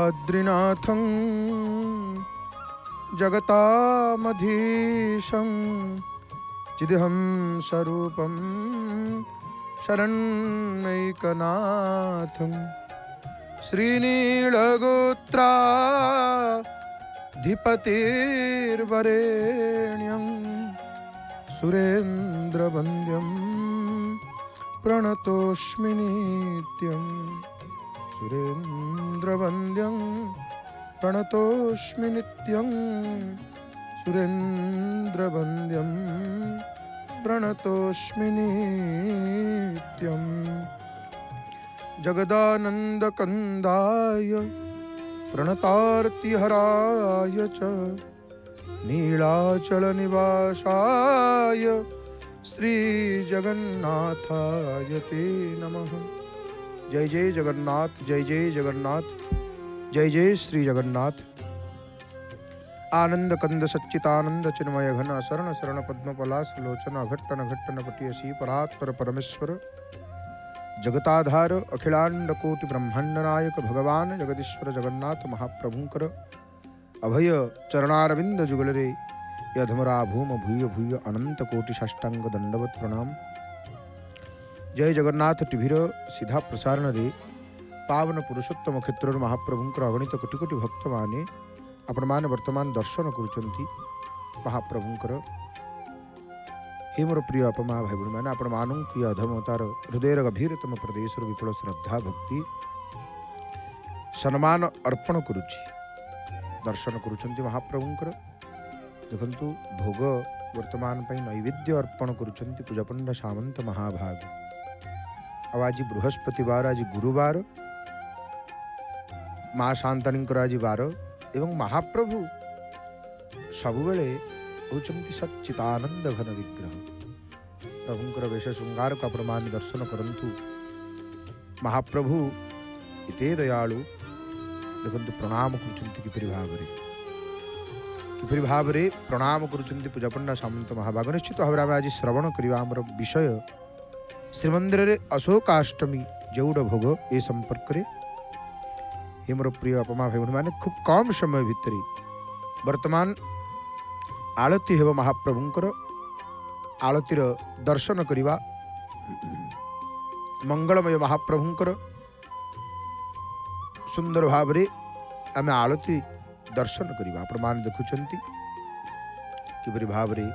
बद्रीनाथं जगतामधीशं चिदहं स्वरूपं शरण्यैकनाथं श्रीनीलगोत्राधिपतिर्वरेण्यं सुरेन्द्रवन्द्यं प्रणतोऽस्मि नित्यं सुरेन्द्रवन्द्यं प्रणतोऽस्मि नित्यं सुरेन्द्रवन्द्यं प्रणतोऽस्मि नित्यं जगदानन्दकन्दाय प्रणतार्तिहराय च नीलाचलनिवासाय श्रीजगन्नाथाय ते नमः। जय जय जगन्नाथ, जय जय जगन्नाथ, जय जय श्री जगन्नाथ। आनंद कंद सच्चितानंद चिन्मय घन शरण शरण पद्मपलाश लोचन अघट्टन घट्टन पटियसी परात्पर परमेश्वर जगताधार अखिलांड कोटि ब्रह्मांड नायक भगवान जगदीश्वर जगन्नाथ महाप्रभुंकर अभय चरणारविंद जुगलरे यधमरा भूम भूय भूय अनंत कोटि साष्टांग दंडवत प्रणाम। जय जगन्नाथ टीभीर सीधा प्रसारण रे पावन पुरुषोत्तम क्षेत्र महाप्रभुंकर अगणित कोटि कोटि भक्त माने आपण माने वर्तमान दर्शन करुचंती महाप्रभुंकर। हे मोर प्रिय अपमा भाई भूणी मैंने आपण मानू कि अधमतार हृदय गभीरतम प्रदेश विपुल श्रद्धा भक्ति सम्मान अर्पण करुच्ची दर्शन करुचंती महाप्रभुंकर। देखंतु भोग वर्तमान पई नैवेद्य अर्पण करुचंती पूजापंड सामंत महाभाग। अब आज बृहस्पतिवार आज गुरुवार माँ शांतानींकर आज वार एवं महाप्रभु सबुबले होचंती सच्चिदानंद घन विग्रह। प्रभुंकर वेश श्रृंगार को आपण माने दर्शन करंतु। महाप्रभु इते दयालु देखंतु प्रणाम करुचंती किपरि भावरे प्रणाम करुचंती पूजापंडा सामंत महाभाग। निश्चित भाव में आज श्रवण करवा आमर विषय श्रीमंदिर रे अशोकाष्टमी जौड़ भोग ए संपर्क रे। हे मोर प्रिय अपमा भाई भूणी माने खूब कम समय भितर वर्तमान आलती हेब महाप्रभुंकर आलतीर दर्शन करवा मंगलमय महाप्रभुंकर सुंदर भाव रे आमे आलती दर्शन करवा। आपण मान देखुचंती किपरि भाव रे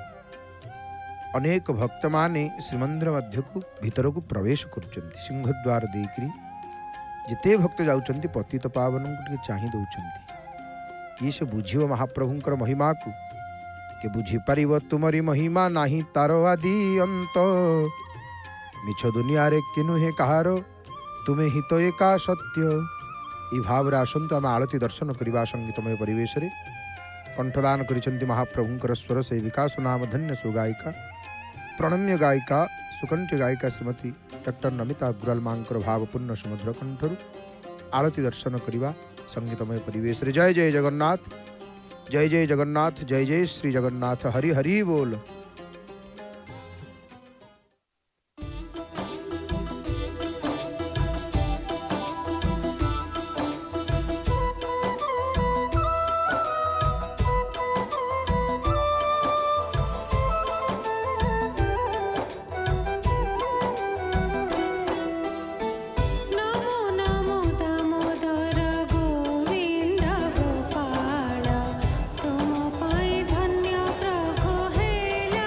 अनेक भक्त माने श्रीमंदिर मध्य को भीतर को प्रवेश करुचंती। सिंहद्वार देकरी जिते भक्त जाउचंती पतित पावन को चाहि दउचंती कि से बुझियो महाप्रभुंकर महिमा को के बुझी परिव तुमरी महिमा नाही तारो आदि अंत मिछ दुनिया रे किनु हे कहारो तुमे ही तो एका सत्य। ई भाव रे आसंतु आम आलती दर्शन करवा संगीतमय परिवेश रे कंठदान करिसंती महाप्रभुंकर स्वर सेविका सुनाम धन्य सुगायिका प्रणम्य गायिका सुकंठ गायिका श्रीमती डॉक्टर नमिता अग्रवाल मांकर भावपूर्ण सुमधुर कंठरु आलती दर्शन करवा संगीतमय परिवेश रे। जय जय जगन्नाथ, जय जय जगन्नाथ, जय जय श्री जगन्नाथ। हरि हरि बोल। गोपाल तुम पाई धन्य प्रभु हेला।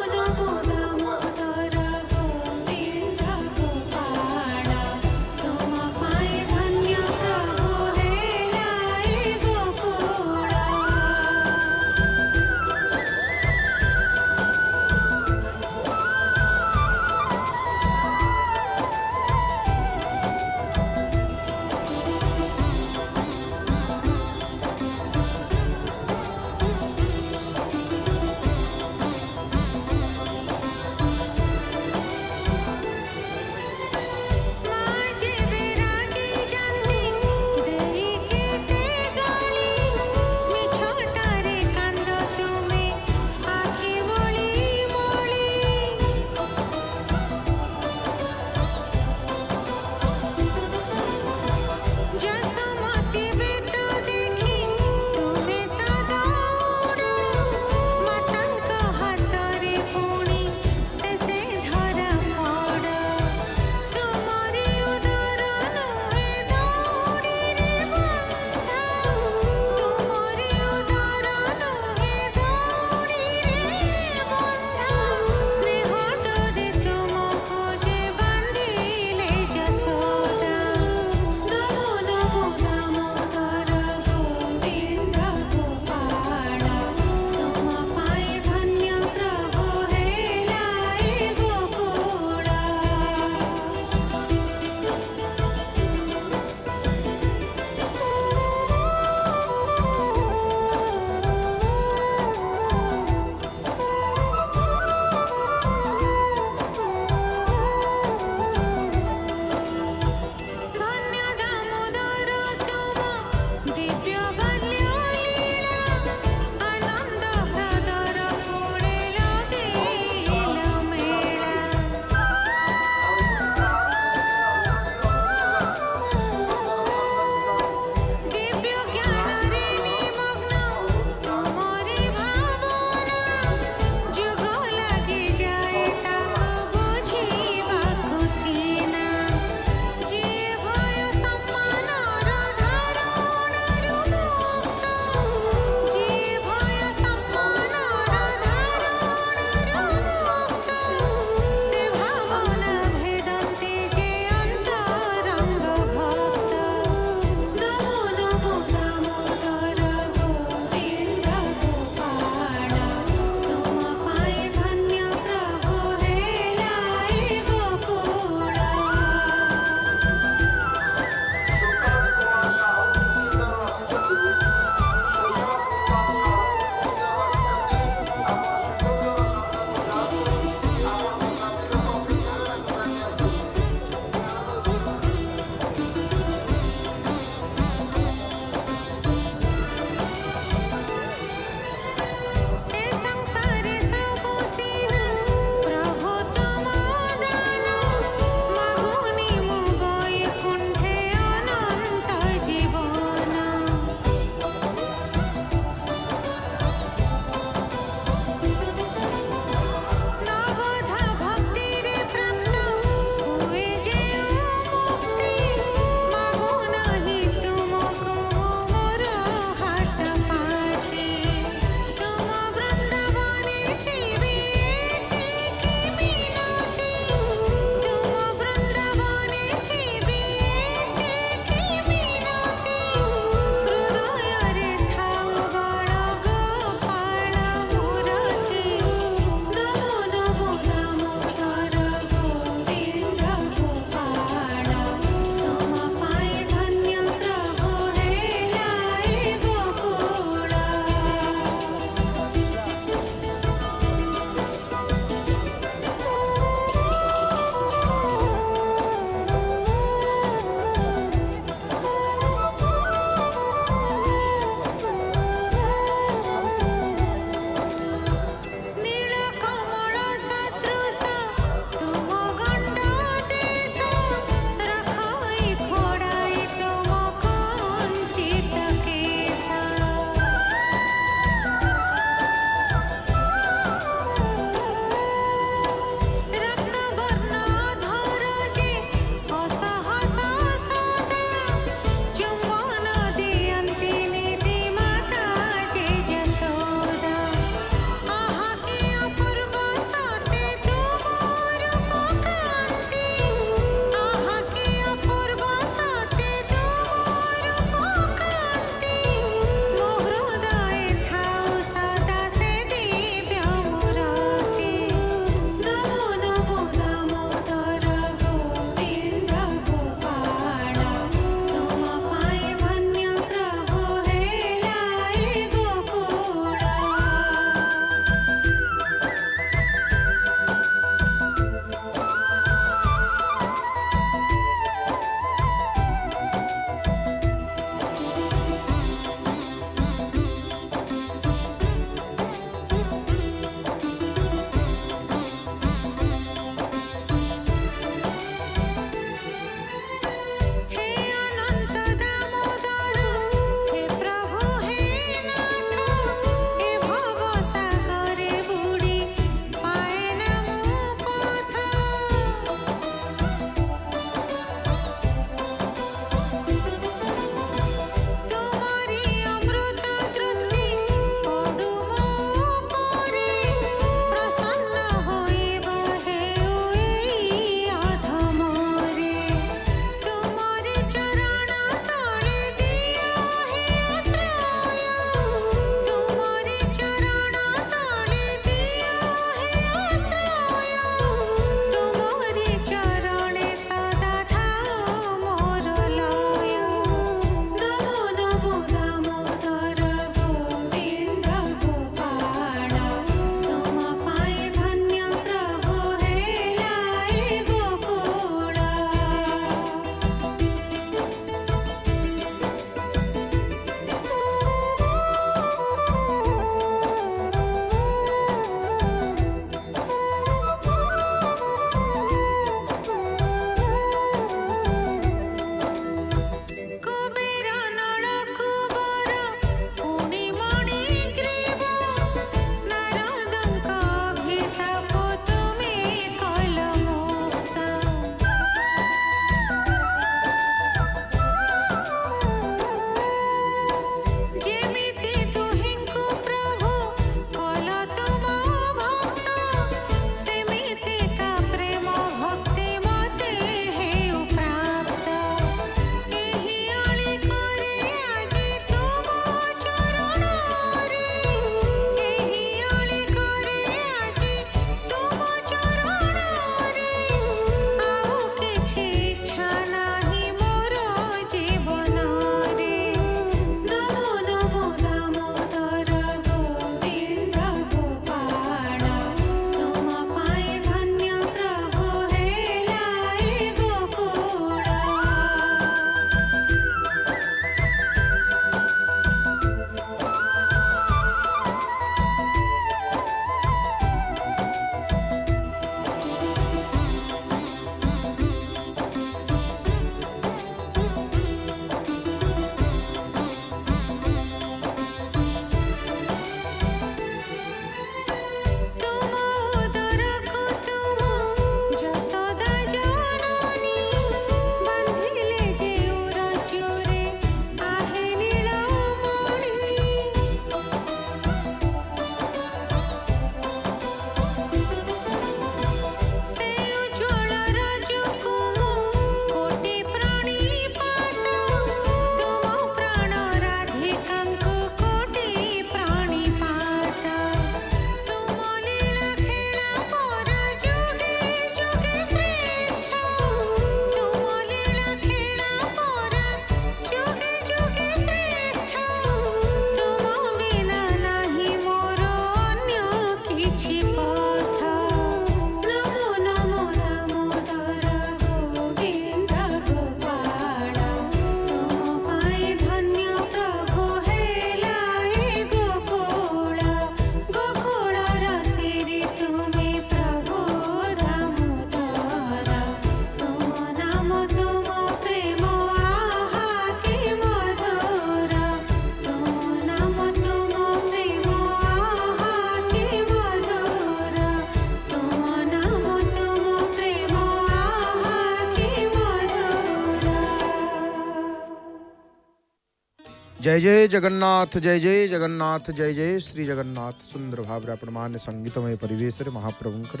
जय जय जगन्नाथ, जय जय जगन्नाथ, जय जय श्री जगन्नाथ। सुंदर भाव आपण मैंने संगीतमय परिवेश महाप्रभुंकर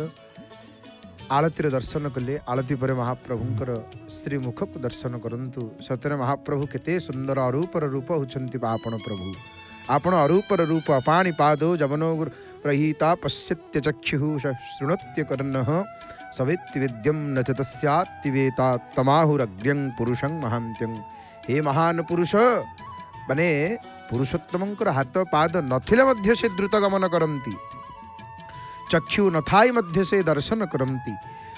आलती दर्शन कले। आलती पर महाप्रभुंकर श्रीमुख को दर्शन करंतु। सतरे महाप्रभु केते सुंदर अरूपर रूप होचंती आपण प्रभु। आपण अरूपर रूप पाणिपादो जवनो रहिता पश्यत्य चक्षु शृणुत्य कर्णः सवेत्ति विद्यम न च तस्यात्तिवेता तमाहुरग्र्यं पुरुषं महान्त्यं। हे महान पुरुष माने पुरुषोत्तमंकर हाथ पाद नथिले मध्य से द्रुत गमन करती, चक्षु नथाई मध्य से दर्शन करती,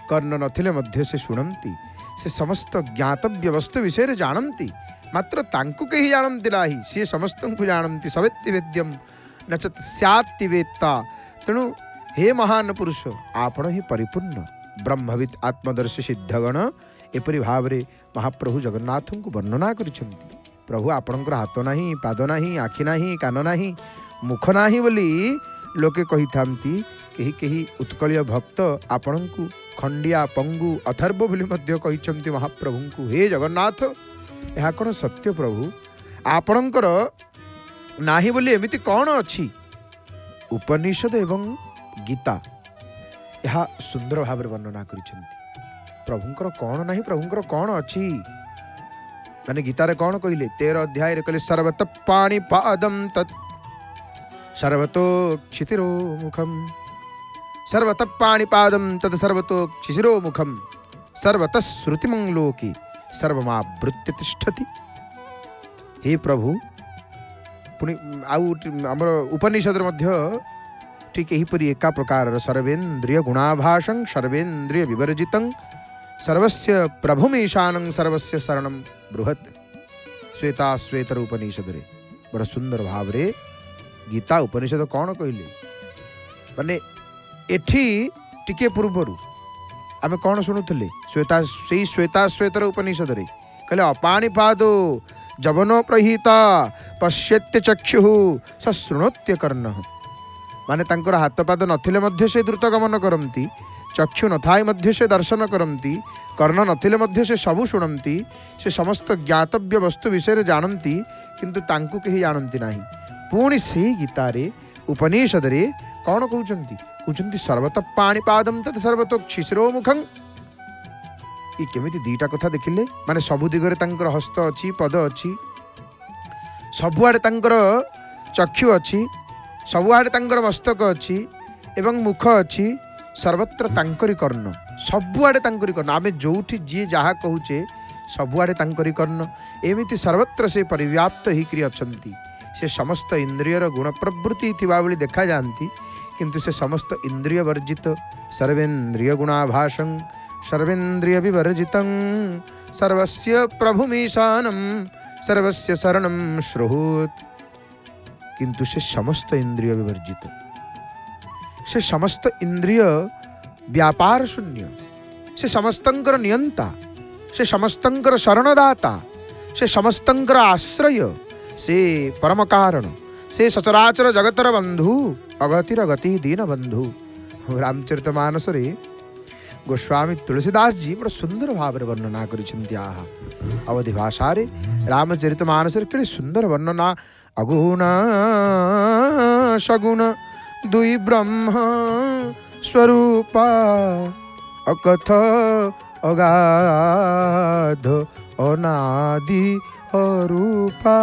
कर्ण नथिले मध्य से शुणती, से समस्त ज्ञातव्य वस्तु विषय जानती, मात्र तांकु कहीं जानती नाही, सी समस्त को जानती। सवेत्ति वेद्यम न च तस्यात्तिवेत्ता। तेणु हे महान पुरुष आपण ही परिपूर्ण ब्रह्मविद आत्मदर्शी सिद्धगण एपरी भाव में महाप्रभु जगन्नाथ को वर्णना करिसेंती। प्रभु आपणकर हाथ नाही, पाद नाही, आखि नाही, कान नाही, मुख नाही बोली लोके कही थांती। केही केही उत्कलीय भक्त आपण को खंडिया पंगु अथर्व बोली मध्य कहिसेंती महाप्रभु को। हे जगन्नाथ यह कौन सत्य प्रभु? आपणकर नाही बोली एमिति कौन अछि? उपनिषद एवं गीता यह सुंदर भाव वर्णना करिसेंती। प्रभुंकर कौन नाही, प्रभुंकर कौन अछि माने गीतारे कौन कहले? 13 अध्याय रे कहले सर्वत पाणी पादम तत् सर्वतो क्षितिरो मुखम, सर्वत पाणी पादम तत् सर्वतो क्षितिरो मुखम, सर्वत श्रुतिमं लोके सर्वमावृत्य तिष्ठति। हे प्रभु पुणी आउ आमर उपनिषद मध्य ठीक यहीपरि एका प्रकार सर्वेन्द्रिय गुणाभासं सर्वेन्द्रिय विवर्जितं सर्वस्य प्रभुमीशानं सर्वस्य शरणं बृहत्। श्वेता श्वेतर उपनिषद रे बड़ा सुंदर भाव रे गीता उपनिषद कौन कहले माने एठी टिके पूर्वरु आमे कौन शुणुले? श्वेता श्वेतर उपनिषद रे कहले अपाणिपादो जवनो प्रहिता पश्यत्य चक्षु स शृणोत्य कर्णः। माने तांकर हाथ पाद नथिले मध्य से द्रुत गमन करती, चक्षु नथाई मध्य से दर्शन करती, कर्ण नथिले मध्य से सबु शुणती, से समस्त ज्ञातव्य वस्तु विषय जानती, किंतु तांकु कहीं जानती नहीं। पुणी से गीतारे उपनिषद रे कौन कहउचंती? कहउचंती सर्वत पाणिपादम तत् सर्वतो क्षिशिरो मुखं। ये केमिति दीटा कथा देखिले माने सबु दिगरे तांकर हस्त अछि, पद अछि, सबुआडे तांकर चक्षु अछि, सबुआडे तांकर मस्तक अछि एवं मुख अछि, सर्वत्र तांकरी कर्ण, सबुआडे तांकरी कर्ण। आमे जोठी जी जहा कहूचे सबुआडे तांकरी कर्ण, एमिति सर्वत्र से परिव्याप्त होकर अछंती। से समस्त इंद्रियर गुण प्रवृत्ति थिबा बेले देखा जानती, किंतु से समस्त इंद्रिय वर्जित सर्वेन्द्रिय गुणाभासं सर्वेन्द्रिय विवर्जितं सर्वस्य प्रभुमीशानं सर्वस्य शरणं श्रुहुत्। किंतु से समस्त इंद्रिय विवर्जित, से समस्त इंद्रिय व्यापार शून्य, से समस्तंकर नियंता, से समस्तंकर शरणदाता, से समस्तंकर आश्रय, से परम कारण, से सचराचर जगतर बंधु अगतिर गति दीन बंधु। रामचरितमानस रे गोस्वामी तुलसीदास जी बड़ा सुंदर भाव वर्णना करिसेंती। आहा अवधि भाषा रे रामचरितमानस रे केड़े सुंदर वर्णना। अगुण सगुण दुई ब्रह्म स्वरूपा अकथ अगाध अनादि अरूपा।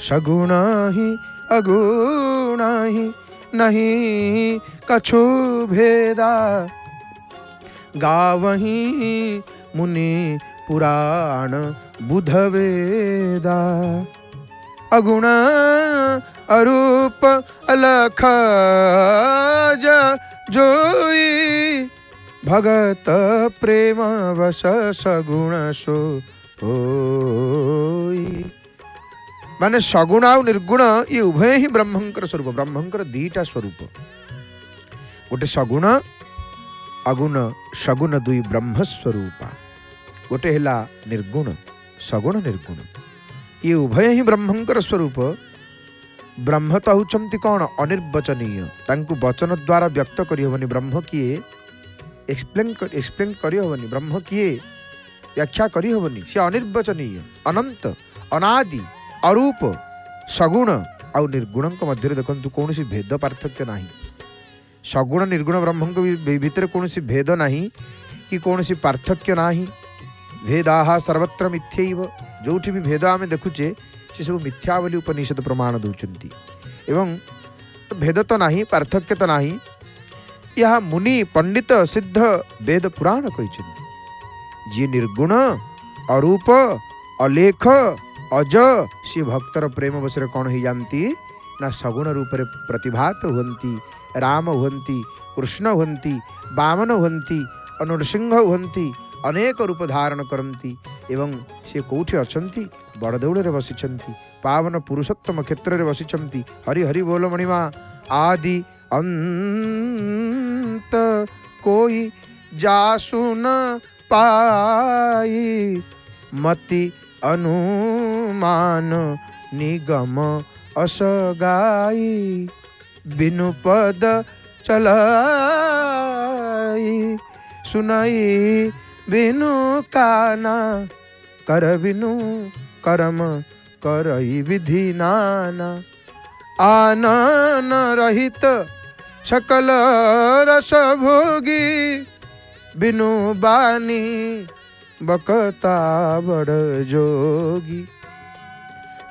सगुण ही अगुण ही नहीं कछु भेदा, गावही मुनि पुराण बुध वेदा। अगुण अरूप अलख जोई भगत प्रेम वश सगुण सो होई। माने सगुण और निर्गुण ये उभय ही ब्रह्मंकर स्वरूप। ब्रह्मंकर दीटा स्वरूप, गोटे सगुण अगुण सगुण दुई ब्रह्म स्वरूपा, गोटे हेला निर्गुण सगुण निर्गुण, ये उभय ही ब्रह्मंकर स्वरूप। ब्रह्म तो होचंती कौन? अनिर्वचनीय, तांकु वचन द्वारा व्यक्त करि होबनी। ब्रह्म किए एक्सप्लेन करि होबनी, ब्रह्म किए व्याख्या करि होबनी। से अनिर्वचनीय, अनंत, अनादि, अरूप सगुण आउ निर्गुण मध्य देखु कौन भेद पार्थक्य ना। सगुण निर्गुण ब्रह्म भितर कौन भेद ना कि कौन पार्थक्य ना। भेदाहा सर्वत्र मिथ्यैव, जोठी भी भेद आम देखुचे से सब मिथ्या बोली उपनिषद प्रमाण दौरान। एवं भेद तो ना, पार्थक्य तो ना, यह मुनि पंडित सिद्ध वेद पुराण कहते। जी निर्गुण अरूप अलेख अज सी भक्तर प्रेम बसरे कौन हो जाती ना सगुण रूप से प्रतिभात हुंती, राम हुंती, कृष्ण हुंती, वामन हुंती, नृसिंह हुंती, अनेक रूप धारण करती। एवं सी कौटी अछंती बड़दौड़ बसिछंती, पावन पुरुषोत्तम क्षेत्र में बसिछंती। हरि हरि बोल मणिमा आदि अंत कोई जासु न पाई, मति अनुमान निगम असगाई, बिनु पद चलाई, सुनाई बिनु काना, कर बिनु कर्म करई विधि नाना। आनन रहित सकल रस भोगी, बिनु बानी बकता बड़ जोगी।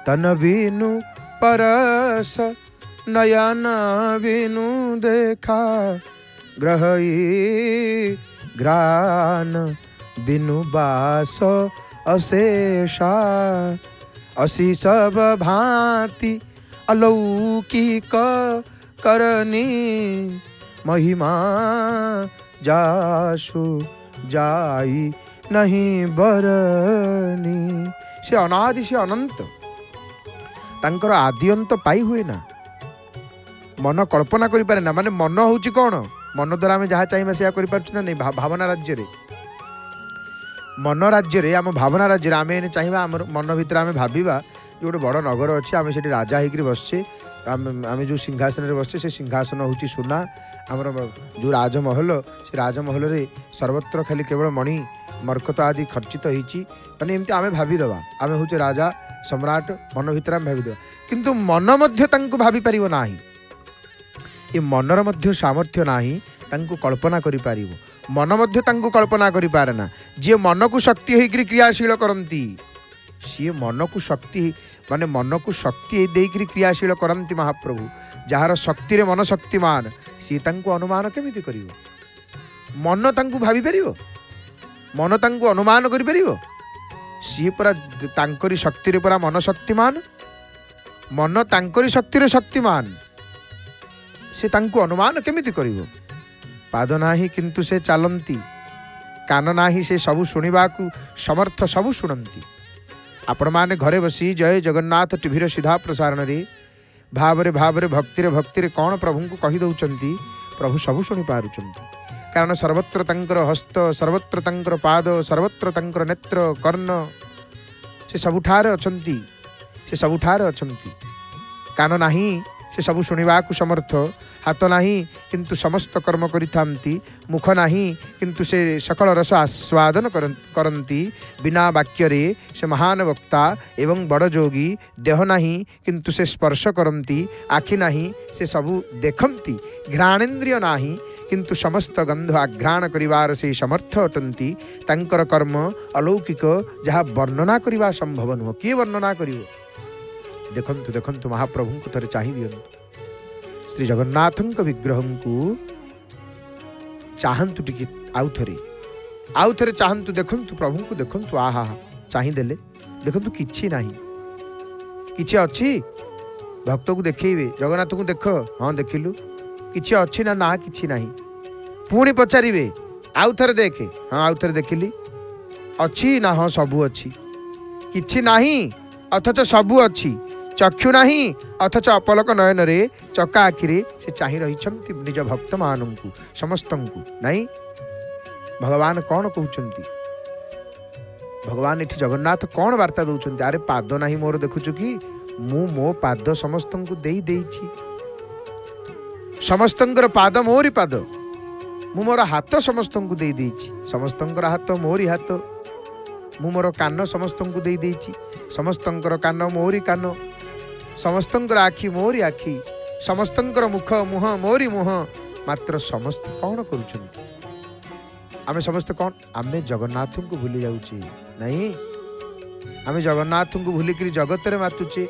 तन बिनु परस नयन बिनु देखा, ग्रहई ग्रान बिनु बास अशेषा। असी सब भांति अलौकिक करनी, महिमा जासु जाई नहीं बरनी। से अनादि से अनंत, तांकर आदि अंत पाई हुए ना। मन कल्पना करि पारे ना, माने मन होउची कौन, मन द्वारा आम जहाँ चाहिए से ना नहीं। भावना राज्य रे, मन राज्य रे, आम भावना राज्य रे आम चाहिए आम मन भीतर आम भाविबा जो गोटे बड़ नगर अच्छे, आम से राजा होकर बसचे, आम जो सिंहासन में बसचे से सिंहासन हूँ सुना। आमर जो राजमहल से राजमहल रे सर्वत्र खाली केवल मणि मरकत आदि खर्चित होती, माने एमती आम भाविदेवा आम हूँ राजा सम्राट, मन भीतर आम भाविदेवा। किंतु मन मध्य तांको भावी पारिबो नाही, ये मनर मध्य सामर्थ्य नाही तांको कल्पना करि पारिबो। मन मध्य तांको कल्पना करि पारे ना। जे मन को शक्ति होकर क्रियाशील करती, सी मन को शक्ति माने मन को शक्ति देकर क्रियाशील करती महाप्रभु। जार शक्ति रे मन शक्तिमान, सी तांको अनुमान केमिति करिवो? मन तांको भावी पारिबो, मन तांको अनुमान करि पारिबो? सी परा तांकरी शक्ति रे परा मन शक्तिमान, मन तांकरी शक्ति रे शक्तिमान, से तांको अनुमान केमिति करिवो? पाद नाही किंतु से चलती, कान नाही से सबु शुणा समर्थ सबु शुणती। आपण माने घरे बसी जय जगन्नाथ टीवीर सीधा प्रसारण रे भावरे भावरे भक्ति रे कौन प्रभु को कही दउचंती, प्रभु सबु शुणी पारुचंती। कारण सर्वत्र तंकर हस्त, सर्वत्र तंकर पाद, सर्वत्र तंकर नेत्र कर्ण, से सबुठारे अछंती, से सबुठारे अछंती। कान नाही से सबु शुणा समर्थ, हाथ नाही किंतु समस्त कर्म करिथांती, मुख नाही किंतु से सकल रस आस्वादन करंती, बिना वाक्य रे से महान वक्ता एवं बड़ जोगी। देह नाही किंतु से स्पर्श करंती, आखि नाही से सबु देखंती, घ्राणेन्द्रिय नाही किंतु समस्त गंध आघ्राण करिवार से समर्थ अटंती। तांकर कर्म अलौकिक, जहाँ वर्णना करिवा संभव नुह। किए वर्णना करिवो? देखंतु देखंतु महाप्रभु को थरे चाहि दियंतु, श्री जगन्नाथ विग्रह को चाहतु टिके आउ थे चाहतु, देखंतु प्रभु को देखंतु। आहा चाहि देले देखंतु किछि नाही, किछि अछि? भक्त को देखैबे, जगन्नाथ को देख, हाँ देखिलु, किछि अछि ना? ना किछि नाही। पुणी पचारिबे, आउ थे देखे, हाँ आउ थे देखिली, अछि ना? हाँ सबु अछि। किछि नाही अथच सबु अछि, चक्षु नाही अथच अपलक नयन रे चका आखिरे से चाहि रहिछंती निज भक्त मानंकु समस्तंकु। नहीं भगवान कौन कहउचंती? भगवान एठी जगन्नाथ कौन वार्ता दउचंती? अरे पाद नाही मोर देखुछु कि मु मो पाद समस्तंकु देई देइछि, समस्तंकर पाद मोरी पाद, मु मोर हाथ समस्तंकु देई देइछि, समस्तंकर हाथ मोरी हाथ। मु मोर कान समस्त को दे देइछि समस्तंकर कान मोरी कान समस्तंकर आखि मोरी आखि समस्तंकर मुख मुह मोरी मुह मात्र समस्त कौन करुछंती आमे समस्त कौन आमे जगन्नाथ को भूली जाउछि नहीं आमे जगन्नाथ को भूली करी जगत रे मातुचे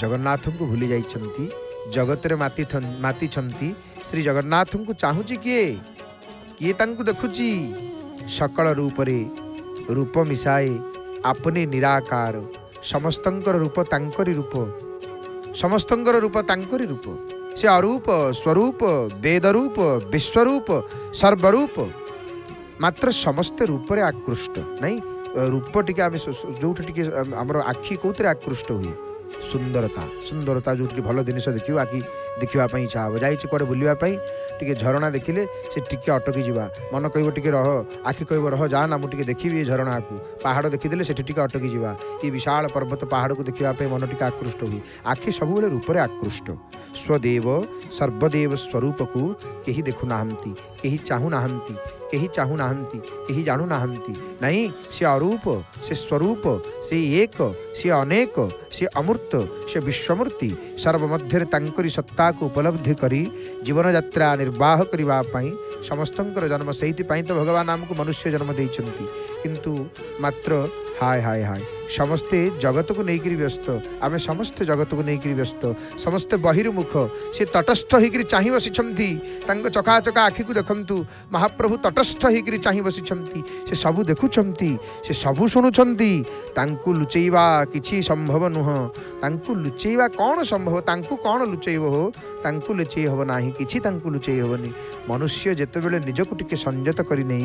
जगन्नाथ को भूली जाइछंती जगत रे माती छंती श्री जगन्नाथ को चाहुछि किए तांको देखुछि सकल रूप रे रूप मिसाए अपने निराकार समस्तंकर रूप तांकरी रूप समस्तंकर रूप तांकरी रूप से अरूप स्वरूप वेदरूप विश्वरूप सर्वरूप मात्र समस्त रूप रे आकृष्ट नहीं रूप टिके आमे जो टिके हमर आखि कोतरे आकृष्ट हुए सुंदरता सुंदरता जो भल जिनिस देखियो आखि देखिवा पई इच्छा हो जाई कुआडे बुलिवा पई टिके झरणा देखिले से टिके अटकी जीवा मन कहबो टिके रह आखि कहबो रह जा ना मु टिके देखिबी झरणा को पहाड़ देखिदेले से टिके अटकी जीवा ये विशाल पर्वत पहाड़ को देखिवा पई मन टिके आकृष्ट हुई आखि सब बेले रूप रे आकृष्ट स्वदेव सर्वदेव स्वरूप को केही देखु नाहंती केही चाहू नाहंती केही चाहू नाहंती केही जानू नाहंती नहीं से अरूप से स्वरूप से एक से अनेक से अमूर्त से विश्वमूर्ति सर्वमध्य तांकरी सत्ता को उपलब्धि करी जीवन यात्रा निर्वाह करबा पई समस्तंकर जन्म सेहिति पई तो भगवान हमको मनुष्य जन्म देइछंती किंतु मात्र हाय हाय हाय समस्ते जगत को लेकर व्यस्त आमे समस्त जगत को लेकर व्यस्त समस्ते बहिर्मुख से तटस्थ होकर चाहि बसिछंती तांको चका चका आखि को देखंतु महाप्रभु तटस्थ होकर चाहि बसिछंती से सबु देखुछंती से सबु सुनुछंती तांको लुचैबा किछि संभव नुह तांको लुचैबा कोन संभव तांको कोन लुचैबो हो तांको लुचै हबो नाही किछि तांको लुचै हबोनी मनुष्य जेते बेले निजको टिके संयत करि नै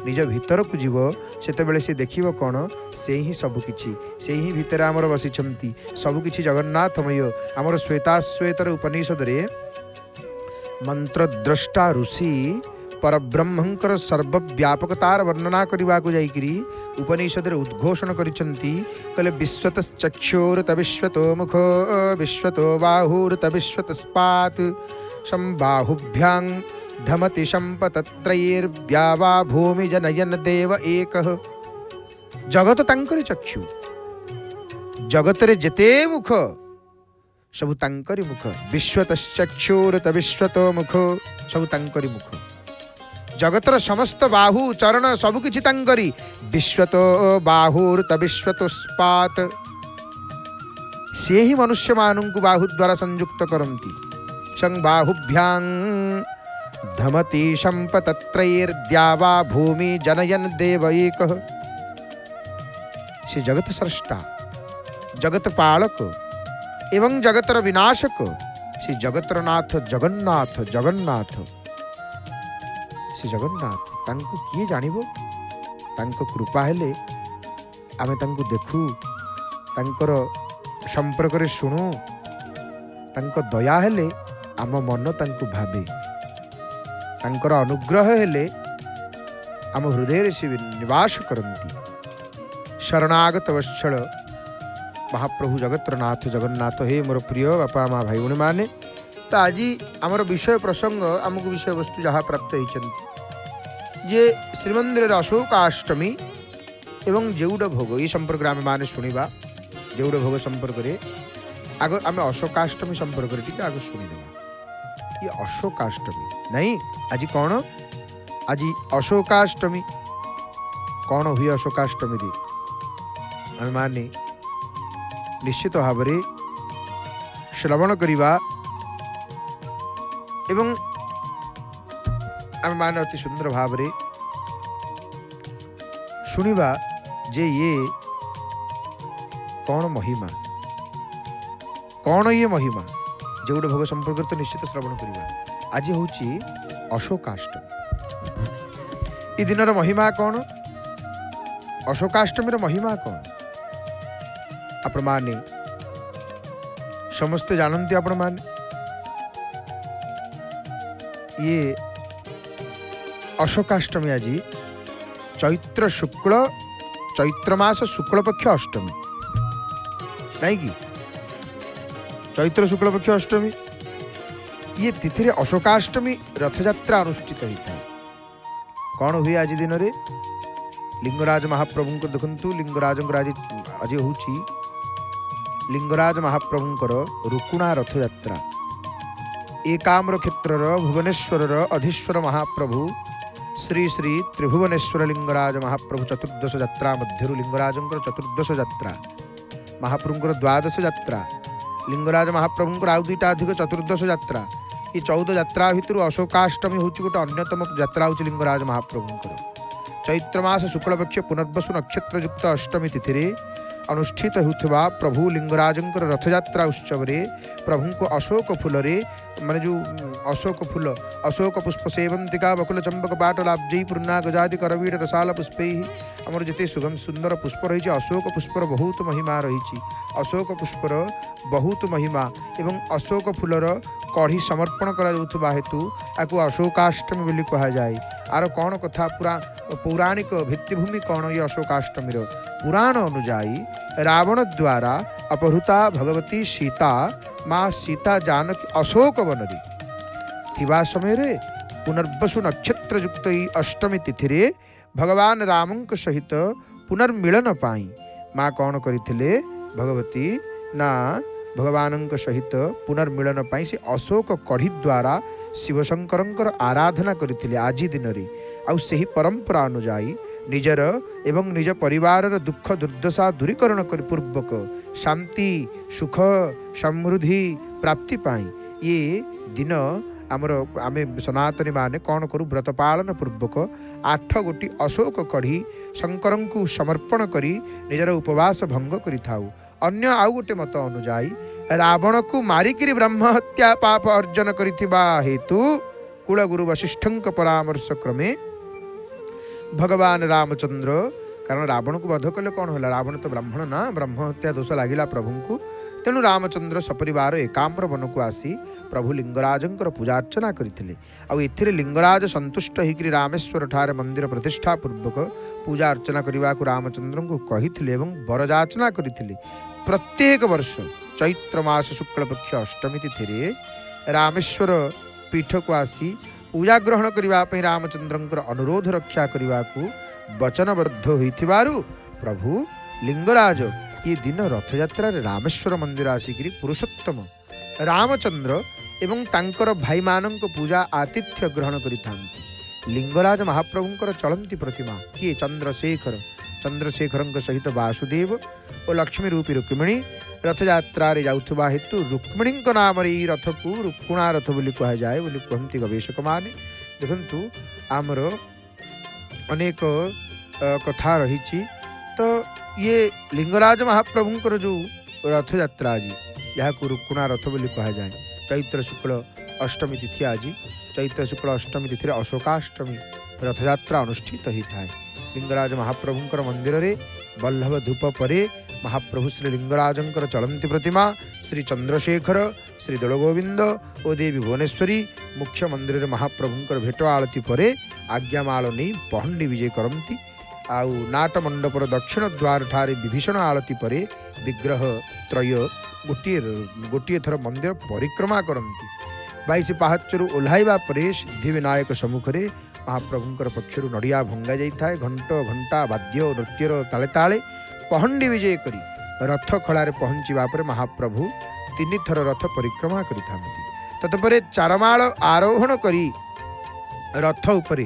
निज भीतर को जीव सेते बेले से देखिबो कोन से ही सबु किछि से ही भीतर आमर बसिछंती सबु किछि जगन्नाथमय आमर श्वेताश्वेतर उपनिषद रे मंत्र द्रष्टा ऋषि परब्रह्मंकर सर्वव्यापकतार वर्णना करबा को जाईकरी उपनिषद रे उद्घोषण करिसंती कले विश्वत चक्षुर तविश्वतो मुख विश्वतो बाहुर तविश्वतस्पात् संबाहुभ्यां धमति संपतत्रयैर्व्यावा भूमि जनयन देव एकः जगत तांकरी चक्षु जगत रे जेते मुख सब तांकरी मुख विश्वतश्चक्षुर तविश्वतो मुख सब तांकरी मुख जगतर समस्त बाहु चरण सब किछि तांकरी विश्वतो बाहुर तविश्वतस्पात् से ही मनुष्य मानंकु बाहु द्वारा संयुक्त करंती संबाहुभ्यां धमति संपतत्रयैर्द्यावा भूमि जनयन देव एकः से जगत स्रष्टा जगत पालक एवं जगतर विनाशक से जगतर नाथ जगन्नाथ जगन्नाथ से जगन्नाथ तांको किए जानिबो तांको कृपा हेले आमे तांको देखू तांकर संपर्क रे सुनु तांको दया हेले आम मन तांको भाबे तांकर अनुग्रह हेले आम हृदय रे से निवास करंती शरणागत वत्सल महाप्रभु जगत्रनाथ जगन्नाथ हे मोर प्रिय बापा माँ भाई भूणी माने तो आज आमर विषय प्रसंग आमको विषय वस्तु जहाँ प्राप्त होती जे श्रीमंदिर अशोकाष्टमी एवं जेउड भोग ये संपर्क आम मैंने शुणा जेउड भोग संपर्क आग आम अशोकाष्टमी संपर्क आग शुणीदेवा ये अशोकाष्टमी नहीं आज कौन आज अशोकाष्टमी कौन हुए अशोकाष्टमी रे आम माने निश्चित भाव में श्रवण करिबा एवं आम माने अति सुंदर भाव में शुणिबा जे ये कौन महिमा कौन ये महिमा जो गोटे भोग संपर्क तो निश्चित श्रवण करिबा आज होची अशोकाष्टमी ये दिन महिमा कौन अशोकाष्टमी महिमा कौन आपण माने समस्त जानती आपण माने ये अशोकाष्टमी आज चैत्र मास शुक्ल पक्ष अष्टमी नहीं कि चैत्र शुक्ल पक्ष अष्टमी ये तिथि रे अशोकाष्टमी रथयात्रा अनुष्ठित होता है कौन हुए आज दिन रे लिंगराज महाप्रभु को देखु लिंगराज आज हूँ लिंगराज महाप्रभुंकर रुकुणा रथ यात्रा एकाम्र क्षेत्रर भुवनेश्वरर अधीश्वर महाप्रभु श्री श्री त्रिभुवनेश्वर लिंगराज महाप्रभु चतुर्दश यात्रा मध्य लिंगराजंकर चतुर्दश यात्रा महाप्रभुंकर द्वादश यात्रा लिंगराज महाप्रभुंकर आउ दुईटा अधिक चतुर्दश यात्रा ये 14 यात्रा भितर अशोकाष्टमी हूँ गोटे अन्यतम यात्रा हूँ लिंगराज महाप्रभुंकर चैत्रमास शुक्लपक्ष पुनर्वसु नक्षत्र युक्त अष्टमी तिथि अनुष्ठित होता प्रभु लिंगराजंकर रथयात्रा उत्सव प्रभु को अशोक फूल माने जो अशोक फूल अशोक पुष्प सेवंतिका बकुल चंपक पाट लाब्जयी पूर्णा गजादि करवीर रसाल पुष्पै आमर जिते सुगम सुंदर पुष्प रही अशोक पुष्पर बहुत महिमा रही अशोक पुष्पर बहुत महिमा एवं अशोक फूलर कढ़ी समर्पण करा हेतु आपको अशोकाष्टमी बोली कह जाए आर कौन कथा पूरा पौराणिक भित्तिभूमि कौन ये अशोकाष्टमी पुराण अनुजाई रावण द्वारा अपहृता भगवती सीता माँ सीता जानकी अशोक वनरी थिबा समय रे पुनर्वसु नक्षत्र युक्त अष्टमी तिथि भगवान रामंक सहित पुनर्मिलन पाई माँ कौन करथिले भगवती ना भगवान सहित पुनर्मिलन पाई से अशोक कढ़ी द्वारा शिवशंकर आराधना करथिले आज दिन आउ सही परंपरा अनुजाई निजर एवं निज परिवार दुख दुर्दशा दूरीकरण पूर्वक शांति सुख समृद्धि प्राप्ति पाई ये दिन आमर आमे सनातनी माने कौन करूँ व्रत पालन पूर्वक 8 गोटी अशोक कढ़ी शंकर को समर्पण करी निजर उपवास भंग करिथाउ अन्य आउ गोटे मत अनुजाई रावण को मारिकी ब्रह्म हत्या पाप अर्जन करिथिबा हेतु कुलगुरु वशिष्ठंक परामर्श क्रमे भगवान रामचंद्र कारण रावण को वध कले कौन है रावण तो ब्राह्मण ना ब्रह्म हत्या दोष लगिला प्रभु को तेणु रामचंद्र सपरिवार एकाम्र वन को आसी प्रभु लिंगराजंकर पूजा अर्चना करथिले आउ एथिरे लिंगराज संतुष्ट होकर रामेश्वर ठारे मंदिर प्रतिष्ठा पूर्वक पूजा अर्चना करने को रामचंद्र को कही एवं वरजाचना करथिले प्रत्येक वर्ष चैत्र मास शुक्लपक्ष अष्टमी तिथि रामेश्वर पीठ को आसी पूजा ग्रहण करने रामचंद्रंकर अनुरोध रक्षा करने को वचनबद्ध होइथिबारु प्रभु लिंगराज ये दिन रथयात्रा रामेश्वर मंदिर आसिक पुरुषोत्तम रामचंद्र एवं तांकर भाई मानक पूजा आतिथ्य ग्रहण करिथांती लिंगराज महाप्रभुंकर चलंती प्रतिमा किए चंद्रशेखर सहित वासुदेव और लक्ष्मी रूपी रुक्मिणी रथयात्रा जाउथबा हेतु रुक्मिणी नाम ये रथ को रुक्कुणा रथ बोली कह जाए बोली कहती गवेषक माने देखंतु आमर अनेक कथा रही तो ये लिंगराज महाप्रभुंकर जो रथ यात्रा आज यहाँ को रुक्कुणा रथ बोली कह जाए चैत्र शुक्ल अष्टमी तिथि आज चैत्र शुक्ल अष्टमी तिथि अशोकाष्टमी रथयात्रा अनुष्ठित होता है लिंगराज महाप्रभुंकर मंदिर रे बल्लभ धूप परे महाप्रभु श्री लिंगराजंकर चलंती प्रतिमा श्री चंद्रशेखर श्री दलगोविंद और देवी भुवनेश्वरी मुख्य मंदिर महाप्रभुंकर भेट आलती परे आज्ञामाल नहीं पहंडी विजय करती आउ नाट मंडपर दक्षिण द्वार ठारे विभीषण आलती परे विग्रह त्रय गोटे थर मंदिर परिक्रमा करती 22 पाहचर ओह्लाइबा परे सिद्धि विनायक सम्मुखरे महाप्रभुंकर पक्षर नड़िया भंगा जाए घंट घंटा वाद्य नृत्यर ताले ताले पहंडी विजय करी रथ खलारे पहुँचवा पर महाप्रभु 3 थर रथ परिक्रमा करिथांती तत्परे चारमाळ आरोहण करी रथ उपरे